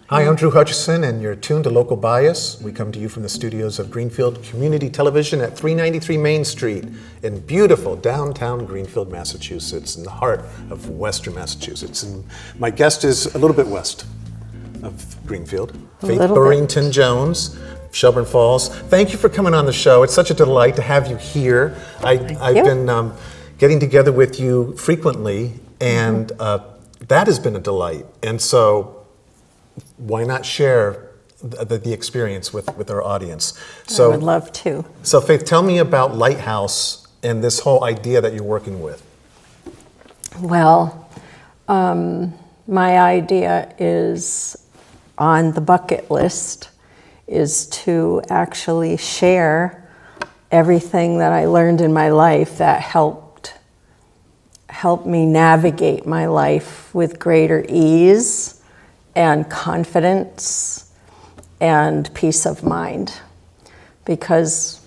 Hi, I'm Drew Hutchison, and you're tuned to Local Bias. We come to you from the studios of Greenfield Community Television at 393 Main Street in beautiful downtown Greenfield, Massachusetts, in the heart of Western Massachusetts. And my guest is a little bit west of Greenfield, Faith Burrington Jones, Shelburne Falls. Thank you for coming on the show. It's such a delight to have you here. I've been getting together with you frequently, and that has been a delight. And so why not share the experience with our audience? So, I would love to. So Faith, tell me about Lighthouse and this whole idea that you're working with. Well, my idea is on the bucket list is to actually share everything that I learned in my life that helped me navigate my life with greater ease and confidence and peace of mind. Because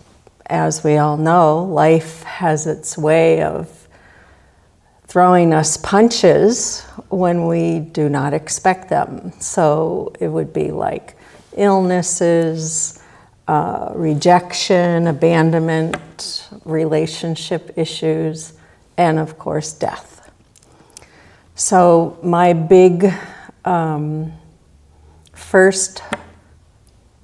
as we all know, life has its way of throwing us punches when we do not expect them. So it would be like illnesses, rejection, abandonment, relationship issues, and of course death. So my big first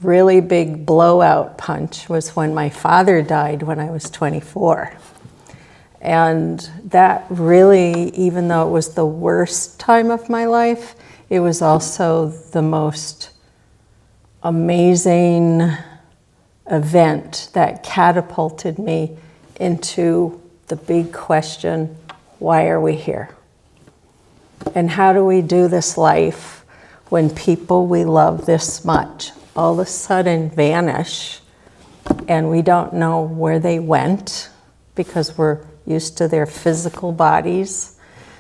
really big blowout punch was when my father died when I was 24. And that really, even though it was the worst time of my life, it was also the most amazing event that catapulted me into the big question, why are we here? And how do we do this life when people we love this much all of a sudden vanish and we don't know where they went because we're used to their physical bodies?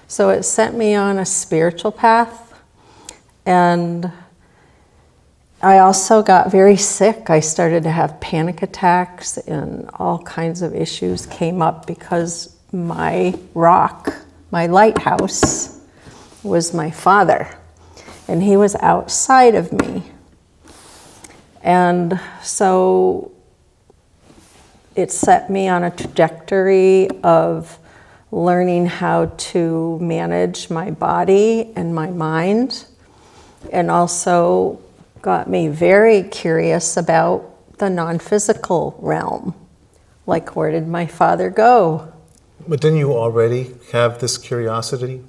So it sent me on a spiritual path, and I also got very sick. I started to have panic attacks, and all kinds of issues came up because my rock, my lighthouse, was my father, and he was outside of me. And so it set me on a trajectory of learning how to manage my body and my mind, and also got me very curious about the non-physical realm. Like, where did my father go? But didn't you already have this curiosity?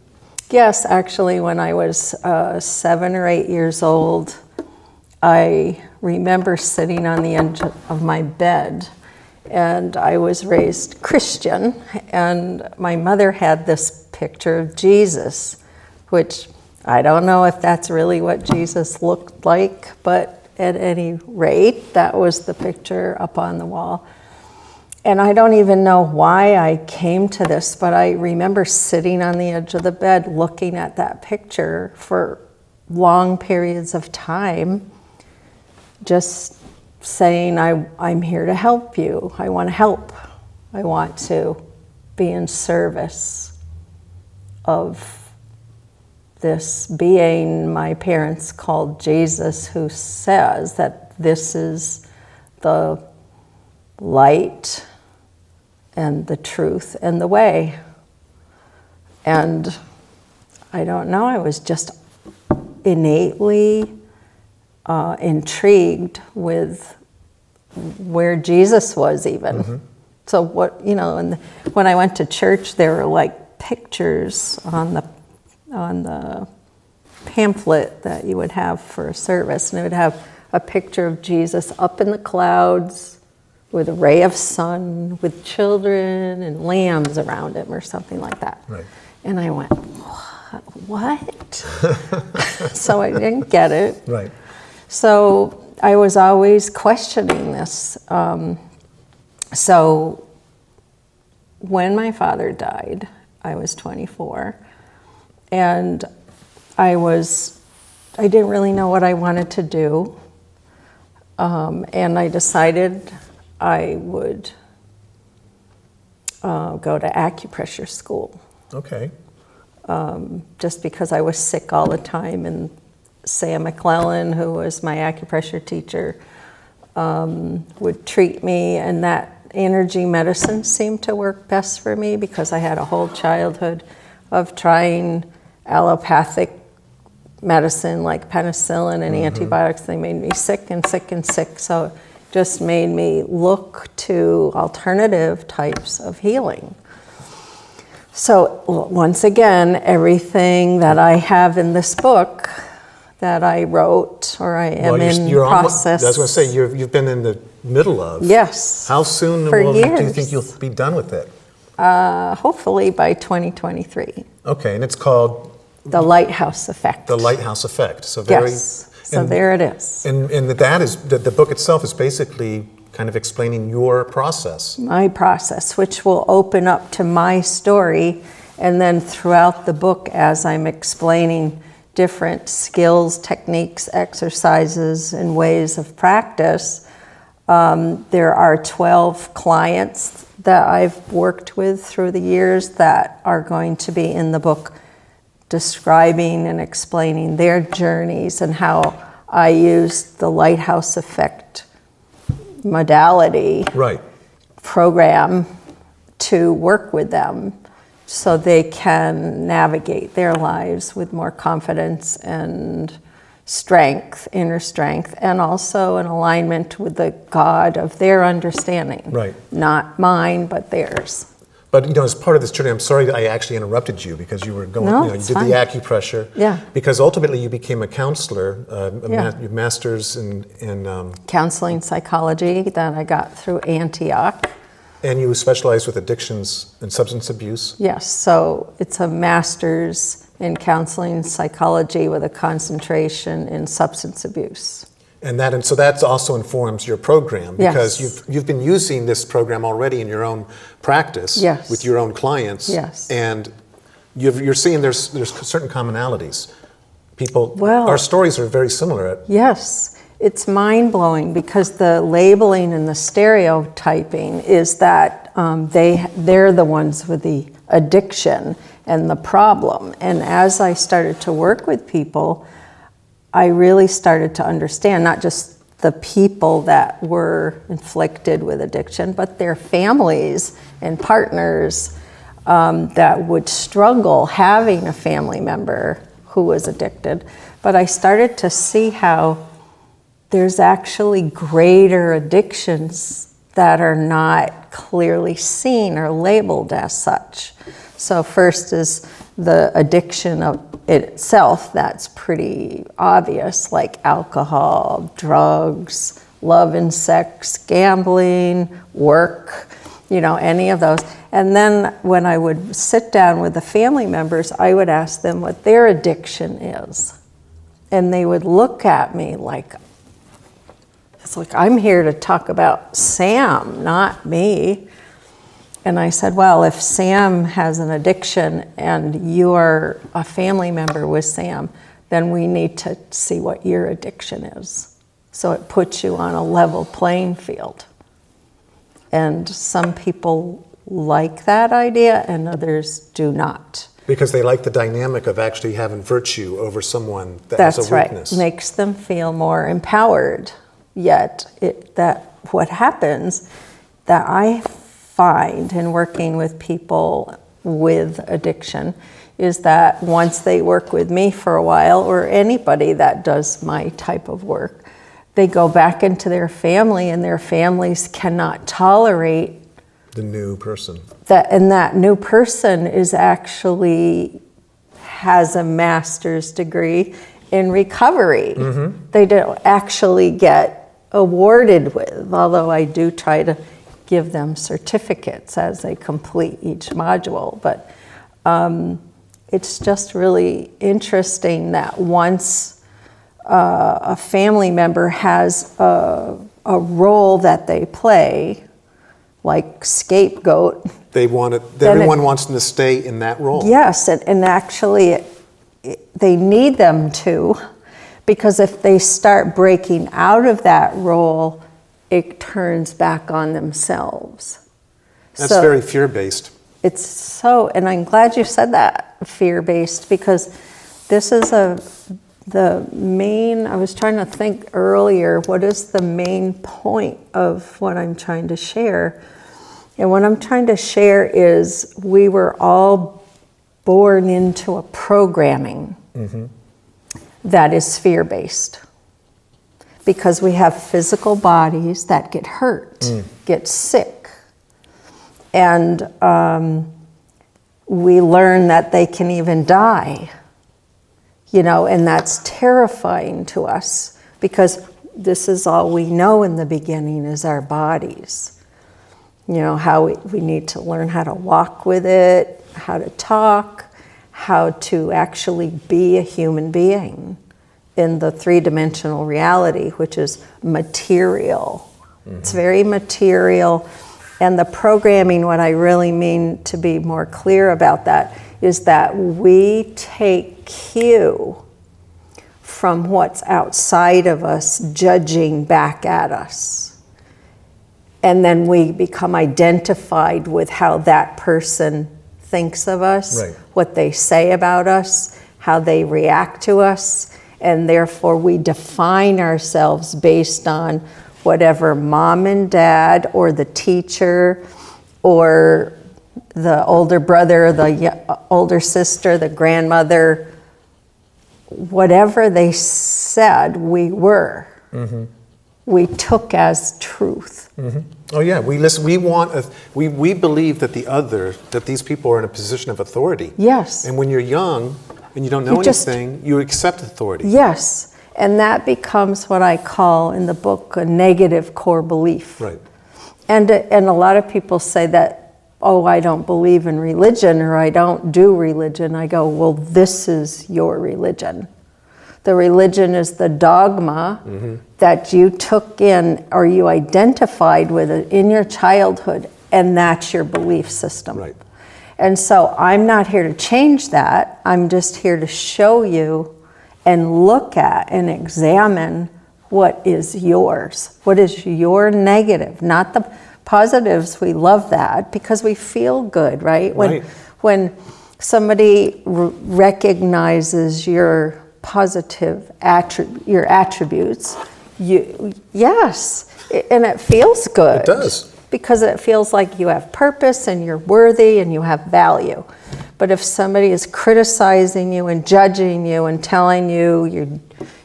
Yes, actually, when I was 7 or 8 years old, I remember sitting on the edge of my bed, and I was raised Christian, and my mother had this picture of Jesus, which I don't know if that's really what Jesus looked like, but at any rate, that was the picture up on the wall. And I don't even know why I came to this, but I remember sitting on the edge of the bed looking at that picture for long periods of time, just saying, I'm here to help you. I want to help. I want to be in service of this being my parents called Jesus, who says that this is the light and the truth and the way. And I don't know, I was just innately intrigued with where Jesus was even. Mm-hmm. So what, and when I went to church, there were like pictures on the pamphlet that you would have for a service, and it would have a picture of Jesus up in the clouds with a ray of sun, with children and lambs around him or something like that. Right. And I went, what? So I didn't get it. Right. So I was always questioning this. So when my father died, I was 24, and I didn't really know what I wanted to do, and I decided I would go to acupressure school. Okay. Just because I was sick all the time and Sam McClellan, who was my acupressure teacher, would treat me, and that energy medicine seemed to work best for me because I had a whole childhood of trying allopathic medicine like penicillin and antibiotics. They made me sick and sick and sick, so it just made me look to alternative types of healing. So once again, everything that I have in this book that I wrote or I am in process. I was going to say, you've been in the middle of. Yes. How soon do you think you'll be done with it? Hopefully by 2023. Okay, and it's called? The Lighthouse Effect. The Lighthouse Effect. So yes, so there it is. And that is, the book itself is basically kind of explaining your process. My process, which will open up to my story, and then throughout the book as I'm explaining different skills, techniques, exercises, and ways of practice. There are 12 clients that I've worked with through the years that are going to be in the book describing and explaining their journeys and how I use the Lighthouse Effect modality program to work with them so they can navigate their lives with more confidence and strength, inner strength, and also an alignment with the God of their understanding. Right. Not mine, but theirs. But, as part of this journey, I'm sorry that I actually interrupted you because you were going, you did fine. The acupressure. Yeah. Because ultimately you became a counselor, your master's in counseling psychology that I got through Antioch. And you specialize with addictions and substance abuse? Yes, so it's a master's in counseling psychology with a concentration in substance abuse. And so that also informs your program because Yes. you've been using this program already in your own practice Yes. with your own clients. Yes. And you're seeing there's certain commonalities. Well, our stories are very similar. Yes, it's mind-blowing because the labeling and the stereotyping is that they're the ones with the addiction and the problem. And as I started to work with people, I really started to understand not just the people that were inflicted with addiction, but their families and partners that would struggle having a family member who was addicted. But I started to see how there's actually greater addictions that are not clearly seen or labeled as such. So first is the addiction of itself, that's pretty obvious, like alcohol, drugs, love and sex, gambling, work, any of those. And then when I would sit down with the family members, I would ask them what their addiction is. And they would look at me like, it's like, I'm here to talk about Sam, not me. And I said, well, if Sam has an addiction and you're a family member with Sam, then we need to see what your addiction is. So it puts you on a level playing field. And some people like that idea and others do not. Because they like the dynamic of actually having virtue over someone that That's has a weakness. Right. Makes them feel more empowered. Yet what happens that I find in working with people with addiction is that once they work with me for a while, or anybody that does my type of work, they go back into their family and their families cannot tolerate The new person. that new person has a master's degree in recovery. Mm-hmm. They don't actually get awarded with, although I do try to give them certificates as they complete each module. But it's just really interesting that once a family member has a role that they play, like scapegoat. Everyone wants them to stay in that role. Yes, and actually they need them to, because if they start breaking out of that role, it turns back on themselves. That's very fear-based. It's so, and I'm glad you said that, fear-based, because this is a I was trying to think earlier, what is the main point of what I'm trying to share? And what I'm trying to share is we were all born into a programming that is fear-based. Because we have physical bodies that get hurt, get sick. And we learn that they can even die. And that's terrifying to us because this is all we know in the beginning is our bodies. How we need to learn how to walk with it, how to talk, how to actually be a human being in the three-dimensional reality, which is material. It's very material. And the programming, what I really mean to be more clear about that, is that we take cue from what's outside of us judging back at us. And then we become identified with how that person thinks of us, what they say about us, how they react to us, and therefore we define ourselves based on whatever mom and dad or the teacher or the older brother, the older sister, the grandmother, whatever they said, we were. We took as truth. Oh yeah, we listen. We believe that that these people are in a position of authority. Yes. And when you're young and you don't know anything, you accept authority. Yes. And that becomes what I call in the book a negative core belief. Right. And a lot of people say that, oh, I don't believe in religion or I don't do religion. I go, well, this is your religion. The religion is the dogma that you took in or you identified with it in your childhood, and that's your belief system. Right. And so I'm not here to change that. I'm just here to show you and look at and examine what is yours. What is your negative, not the positives. We love that because we feel good, right? When somebody recognizes your positive your attributes, yes, and it feels good. It does. Because it feels like you have purpose and you're worthy and you have value. But if somebody is criticizing you and judging you and telling you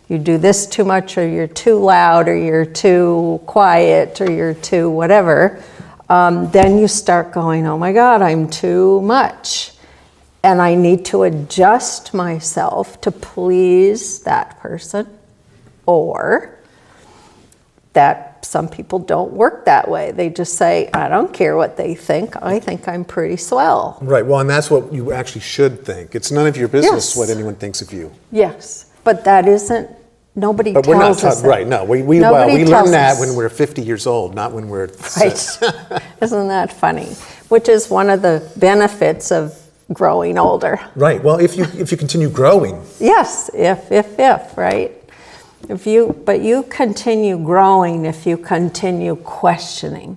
you do this too much or you're too loud or you're too quiet or you're too whatever, then you start going, oh my God, I'm too much. And I need to adjust myself to please that person, or that some people don't work that way. They just say, I don't care what they think. I think I'm pretty swell. Right. Well, and that's what you actually should think. It's none of your business what anyone thinks of you. Yes. But that isn't, nobody but tells we're not us that. Right. No, we learn that when we're 50 years old, not when we're six. Right. Isn't that funny? Which is one of the benefits of growing older. Right. Well, if you continue growing. Yes. If, right? But you continue growing if you continue questioning.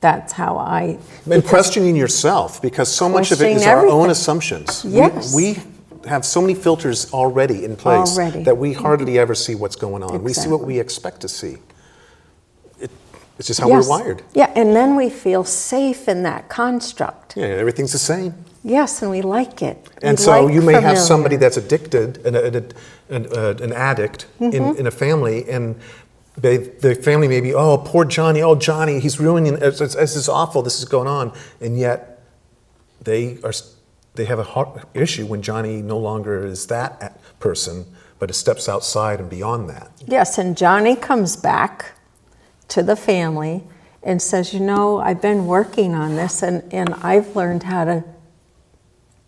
That's how And questioning yourself, because so much of it is our own assumptions. Yes. We have so many filters already in place that we hardly ever see what's going on. We see what we expect to see. It's just how we're wired. Yeah, and then we feel safe in that construct. Yeah, everything's the same. Yes, and we like it. And so you may have somebody that's addicted, an addict in a family, and the family may be, oh, poor Johnny, he's ruining, this is awful, this is going on, and yet they have a issue when Johnny no longer is that person, but it steps outside and beyond that. Yes, and Johnny comes back to the family and says, I've been working on this, and I've learned how to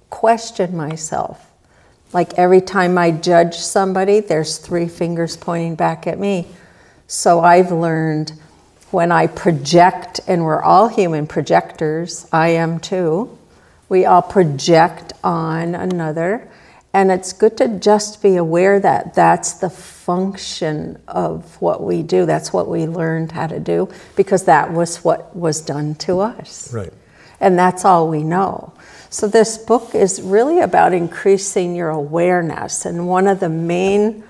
question myself. Like every time I judge somebody, there's 3 fingers pointing back at me. So I've learned when I project, and we're all human projectors, I am too, we all project on another, and it's good to just be aware that that's the function of what we do. That's what we learned how to do, because that was what was done to us. Right. And that's all we know. So this book is really about increasing your awareness. And one of the main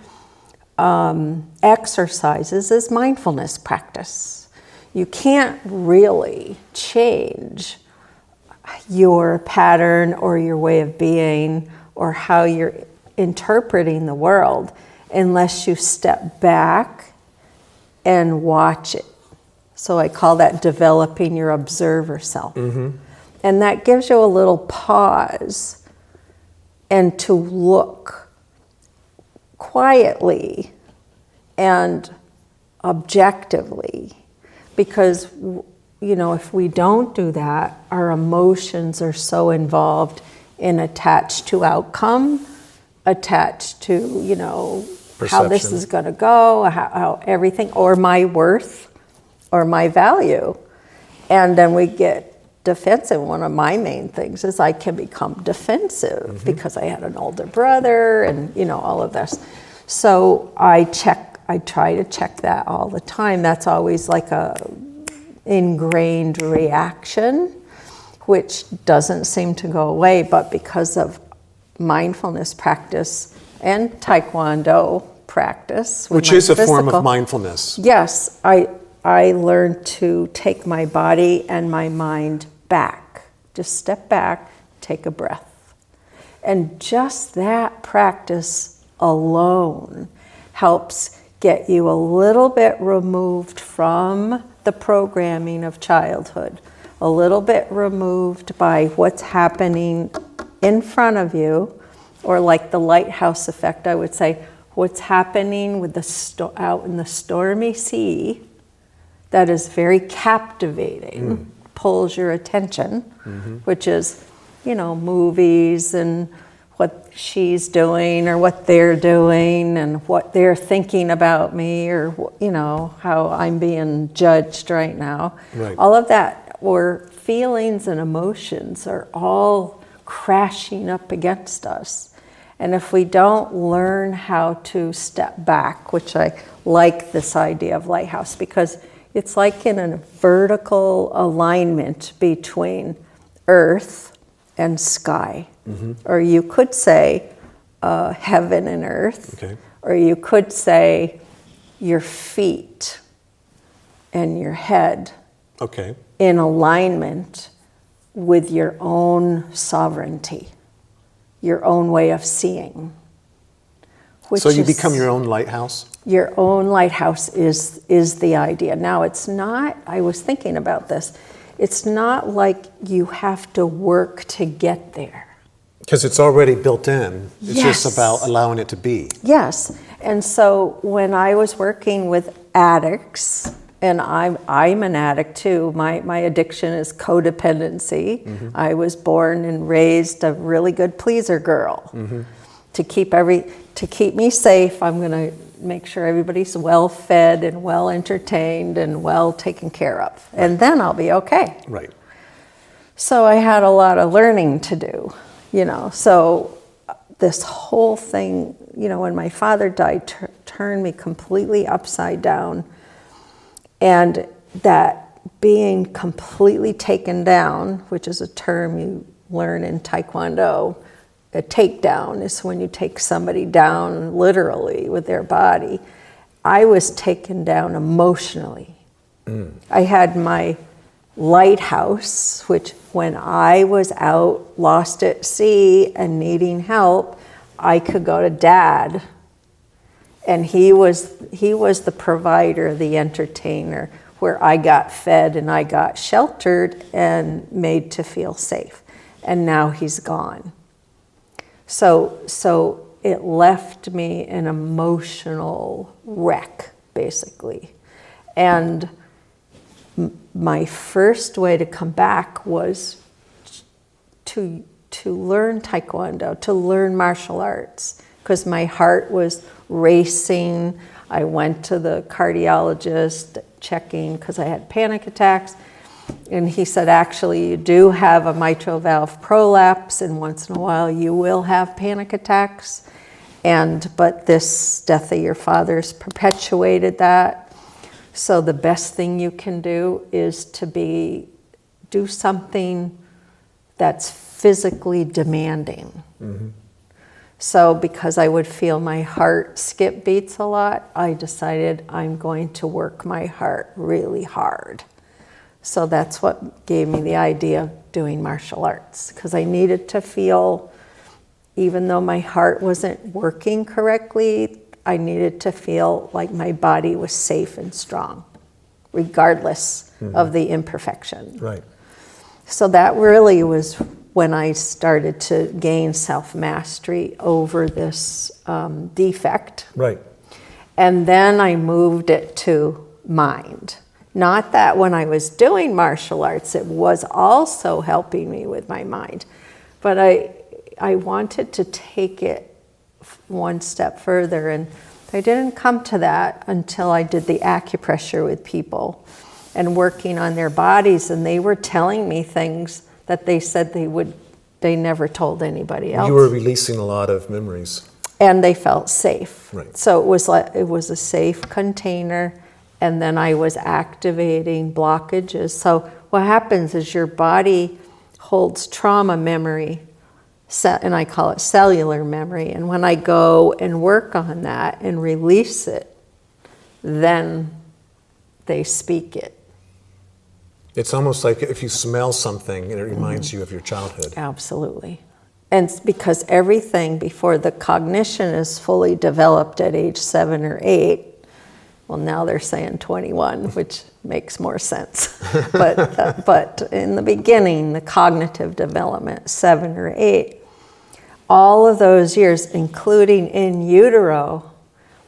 exercises is mindfulness practice. You can't really change your pattern or your way of being or how you're interpreting the world unless you step back and watch it. So I call that developing your observer self. And that gives you a little pause and to look quietly and objectively. Because, if we don't do that, our emotions are so involved and attached to outcome, attached to, how this is going to go, how everything, or my worth, or my value. And then we get defensive. One of my main things is I can become defensive because I had an older brother and, all of this. So I try to check that all the time. That's always like a ingrained reaction, which doesn't seem to go away, but because of mindfulness practice and Taekwondo practice. Which is a form of mindfulness. Yes, I learned to take my body and my mind back. Just step back, take a breath. And just that practice alone helps get you a little bit removed from the programming of childhood, a little bit removed by what's happening in front of you, or like the lighthouse effect, I would say, what's happening with out in the stormy sea that is very captivating, pulls your attention, which is, movies and what she's doing or what they're doing and what they're thinking about me or, how I'm being judged right now. Right. All of that, or feelings and emotions are all crashing up against us. And if we don't learn how to step back, which I like this idea of lighthouse, because it's like in a vertical alignment between earth and sky. Or you could say heaven and earth. Okay. Or you could say your feet and your head in alignment with your own sovereignty, your own way of seeing. So you become your own lighthouse? Your own lighthouse is the idea. Now, it's not, I was thinking about this, it's not like you have to work to get there. Because it's already built in. It's Yes. just about allowing it to be. Yes. And so when I was working with addicts, and I'm an addict too, my addiction is codependency. I was born and raised a really good pleaser girl. To keep me safe, I'm going to make sure everybody's well fed and well entertained and well taken care of. And then I'll be okay. Right. So I had a lot of learning to do, So this whole thing, when my father died, turned me completely upside down. And that being completely taken down, which is a term you learn in Taekwondo, a takedown is when you take somebody down literally with their body. I was taken down emotionally. I had my lighthouse, which when I was out, lost at sea and needing help, I could go to Dad. And he was the provider, the entertainer, where I got fed and I got sheltered and made to feel safe. And now he's gone. So it left me an emotional wreck, basically. And my first way to come back was to learn Taekwondo, to learn martial arts, because my heart was racing. I went to the cardiologist checking because I had panic attacks. And he said, actually, you do have a mitral valve prolapse, and once in a while you will have panic attacks. But this death of your father's perpetuated that. So the best thing you can do is to be do something that's physically demanding. So because I would feel my heart skip beats a lot, I decided I'm going to work my heart really hard. So that's what gave me the idea of doing martial arts, because I needed to feel, even though my heart wasn't working correctly, I needed to feel like my body was safe and strong, regardless of the imperfection. Right. So that really was when I started to gain self-mastery over this defect. Right. And then I moved it to mind. Not that when I was doing martial arts, it was also helping me with my mind, but I wanted to take it one step further, and I didn't come to that until I did the acupressure with people and working on their bodies, and they were telling me things that they said they never told anybody else. You were releasing a lot of memories. And they felt safe. Right. So it was a safe container, and then I was activating blockages. So what happens is your body holds trauma memory, and I call it cellular memory. And when I go and work on that and release it, then they speak it. It's almost like if you smell something and it reminds you of your childhood. Absolutely. And it's because everything before the cognition is fully developed at age 7 or 8, well, now they're saying 21, which makes more sense. But in the beginning, the cognitive development, 7 or 8, all of those years, including in utero,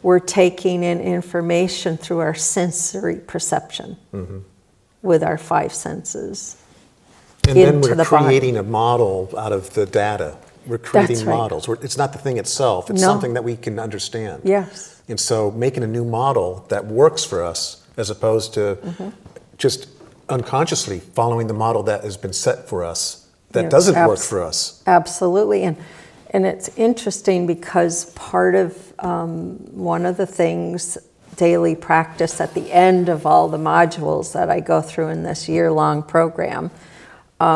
we're taking in information through our sensory perception with our 5 senses. And then into we're the creating a model out of the data. We're creating That's right. models. It's not the thing itself. It's No. something that we can understand. Yes. And so making a new model that works for us as opposed to just unconsciously following the model that has been set for us that Yeah, doesn't work for us. Absolutely. And it's interesting because part of one of the things, daily practice at the end of all the modules that I go through in this year-long program,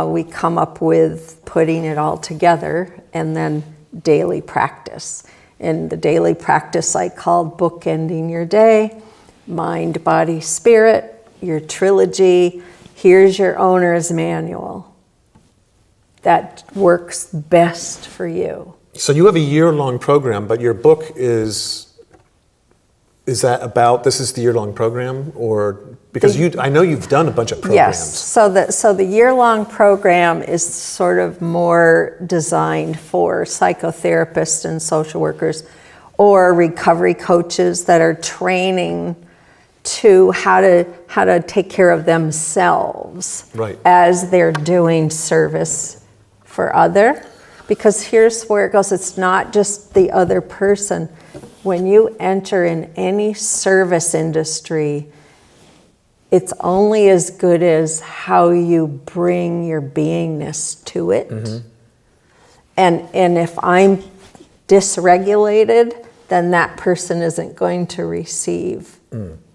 we come up with putting it all together and then daily practice. And the daily practice I called bookending your day, mind, body, spirit, your trilogy, here's your owner's manual. That works best for you. So you have a year-long program, but your book is that about, this is the year-long program? Or, because I know you've done a bunch of programs. Yes, so the year-long program is sort of more designed for psychotherapists and social workers or recovery coaches that are training to how to take care of themselves Right. as they're doing service for other. Because here's where it goes, it's not just the other person. When you enter in any service industry, it's only as good as how you bring your beingness to it. And if I'm dysregulated, then that person isn't going to receive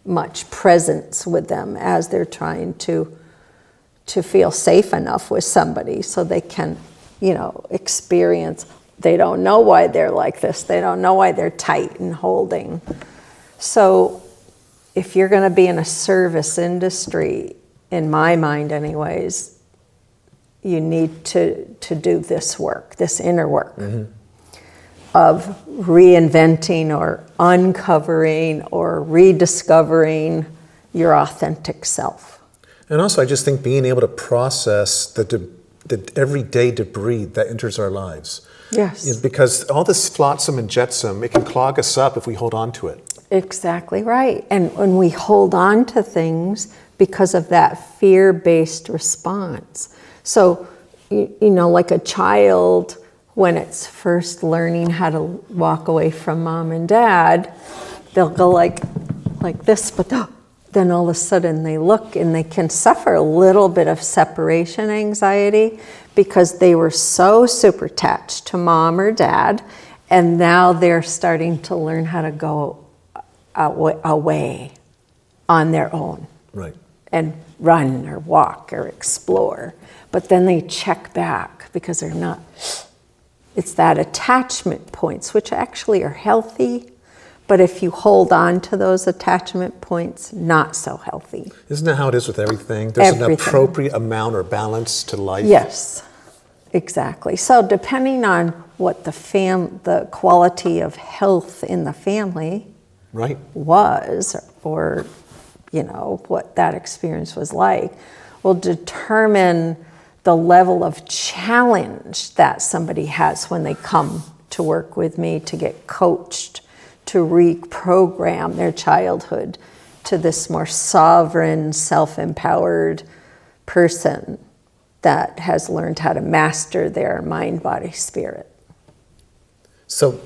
much presence with them as they're trying to feel safe enough with somebody so they can, experience. They don't know why they're like this. They don't know why they're tight and holding. So if you're going to be in a service industry, in my mind anyways, you need to do this work, this inner work of reinventing or uncovering or rediscovering your authentic self. And also, I just think being able to process the everyday debris that enters our lives. Yes. Because all this flotsam and jetsam, it can clog us up if we hold on to it. Exactly right. And when we hold on to things because of that fear-based response. So, like a child, when it's first learning how to walk away from mom and dad, they'll go like this, but then all of a sudden they look and they can suffer a little bit of separation anxiety because they were so super attached to mom or dad, and now they're starting to learn how to go away on their own. Right. and run or walk or explore. But then they check back because they're not. It's that attachment points, which actually are healthy, but if you hold on to those attachment points, not so healthy. Isn't that how it is with everything? There's an Everything. appropriate amount or balance to life. Yes, exactly. So depending on what the quality of health in the family Right. was, or what that experience was like, will determine the level of challenge that somebody has when they come to work with me to get coached to reprogram their childhood to this more sovereign, self-empowered person that has learned how to master their mind, body, spirit. So,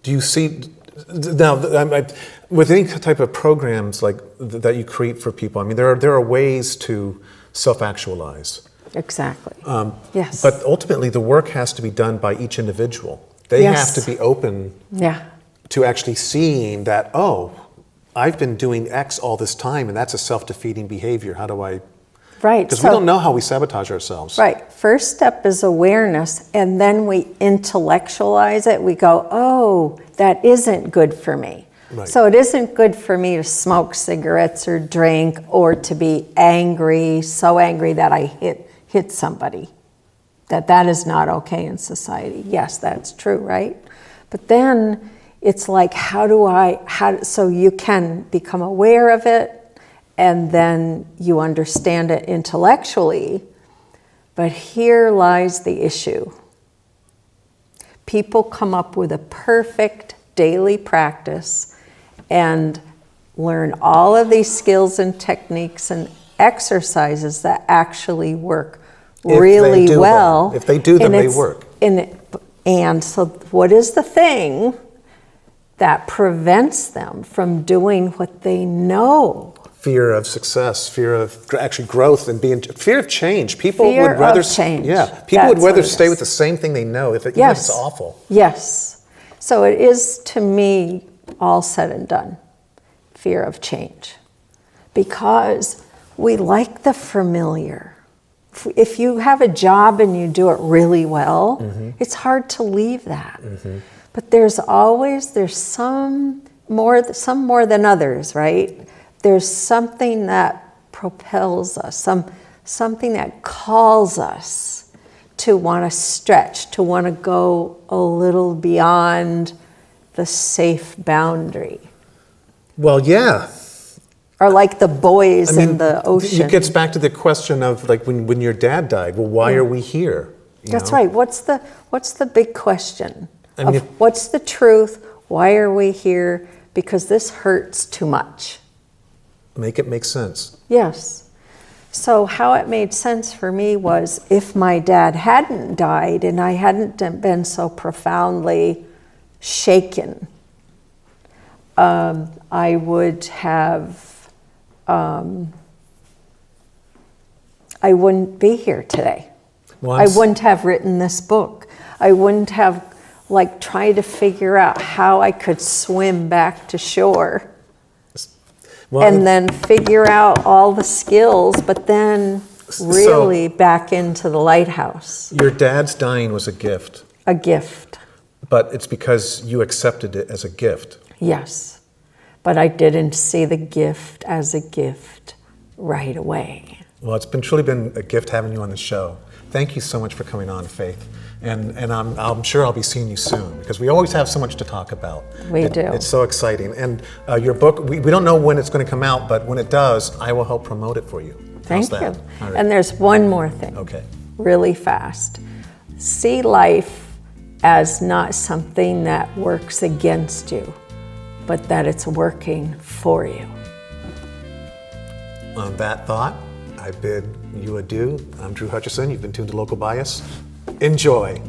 do you see now with any type of programs like that you create for people? I mean, there are ways to self-actualize. Exactly. Yes. But ultimately, the work has to be done by each individual. They Yes. have to be open Yeah. to actually seeing that, oh, I've been doing X all this time, and that's a self-defeating behavior. How do I? Right. Because we don't know how we sabotage ourselves. Right. First step is awareness, and then we intellectualize it. We go, oh, that isn't good for me. Right. So it isn't good for me to smoke cigarettes or drink or to be angry, so angry that I hit somebody. That is not okay in society. Yes, that's true, right? But then it's like, so you can become aware of it, and then you understand it intellectually. But here lies the issue. People come up with a perfect daily practice and learn all of these skills and techniques and exercises that actually work really well. If they do them, they work. And so what is the thing that prevents them from doing what they know? Fear of success, fear of actually growth, and fear of change. People Fear would rather of change. People would That's rather what it stay is. with the same thing they know even if Yes. it's awful. Yes. So it is, to me, all said and done, fear of change. Because we like the familiar. If you have a job and you do it really well, it's hard to leave that. But there's some more than others, right? There's something that propels us, something that calls us to want to stretch, to want to go a little beyond the safe boundary. Well, yeah. Or like the boys in the ocean. It gets back to the question of like when your dad died. Well, why are we here? That's right. What's the big question? I mean, What's the truth? Why are we here? Because this hurts too much. Make it make sense. Yes. So how it made sense for me was if my dad hadn't died and I hadn't been so profoundly shaken, I would have, I wouldn't be here today. Well, I wouldn't have written this book. I wouldn't have tried to figure out how I could swim back to shore. And then figure out all the skills, but then really back into the lighthouse. Your dad's dying was a gift. A gift. But it's because you accepted it as a gift. Yes. But I didn't see the gift as a gift right away. Well, it's truly been a gift having you on the show. Thank you so much for coming on, Faith. And I'm sure I'll be seeing you soon because we always have so much to talk about. We do. It's so exciting. And your book, we don't know when it's going to come out, but when it does, I will help promote it for you. Thank you. All right. And there's one more thing. Okay. Really fast. See life as not something that works against you, but that it's working for you. On that thought, I bid you adieu. I'm Drew Hutchison. You've been tuned to Local Bias. Enjoy.